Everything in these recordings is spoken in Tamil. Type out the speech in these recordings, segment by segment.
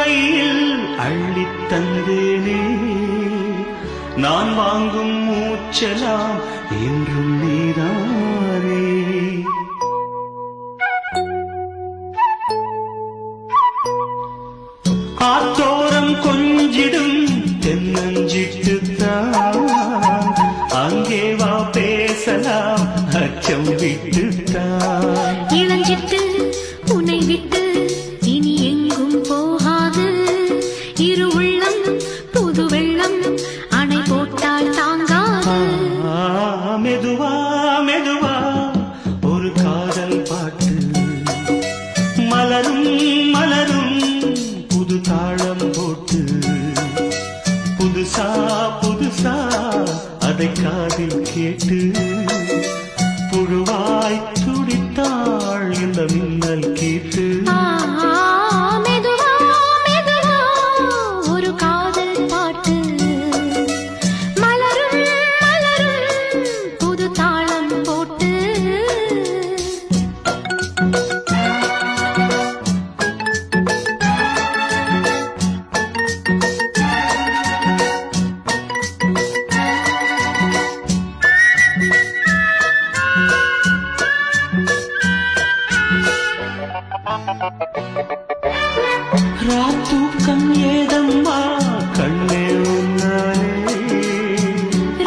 கையில் அள்ளித் தந்தேனே நான் வாங்கும் மூச்சலாம் என்றும் நீதானே ஆத்தோரம் கொஞ்சிடும் தென்னஞ்சிட்டுத்தான் அங்கே வா பேசலாம் அச்சம் விட்டுத்தான் இளஞ்சிட்டு உன்னை விட்டு இனி எங்கும் போகாது இரு உள்ளம் புது வெள்ளம் அணை போட்டால் தாங்காது மெதுவா மெதுவா ஒரு காதல் பாட்டு மலரும் மலரும் புது தாளம் போட்டு புதுசா புதுசா அதை காதில் கேட்டு புழுவாய் துடித்தாள் இந்த மின்னல் கேட்டு மெதுவா மெதுவா ஒரு காதல் பாட்டு மலரும் மலரும் புது தாளம் போட்டு ராத்தூக்கம் ஏதம்மா கண்ணே உன்னாலே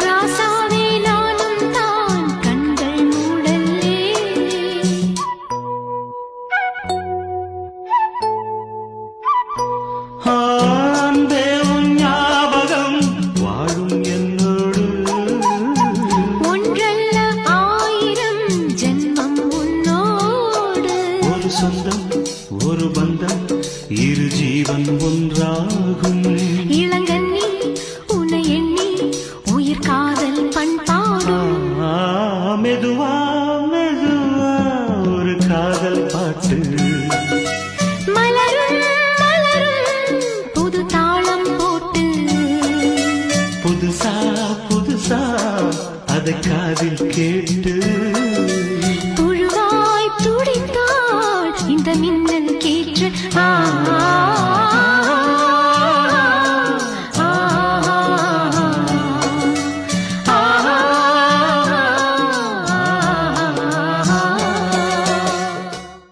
ராசாவே நானும் தான் கண்கள் மூடல்லே அன்பே உன் ஞாபகம் வாழும் என்னோடு ஒன்றல்ல ஆயிரம் ஜென்மம் உன்னோடு ஒரு சொந்தம் ஒரு பந்தம் இரு ஜீவன் ஒன்றாகும் இளங்கண்ணி உன்னை எண்ணி உயிர் காதல் பண்பாடும் மெதுவா மெதுவா ஒரு காதல் பாட்டு மலரும் மலரும் புது தாளம் போட்டு புதுசா புதுசா அதை காதில் கேட்டு புழுவாய் துடித்தாள் இந்த மின்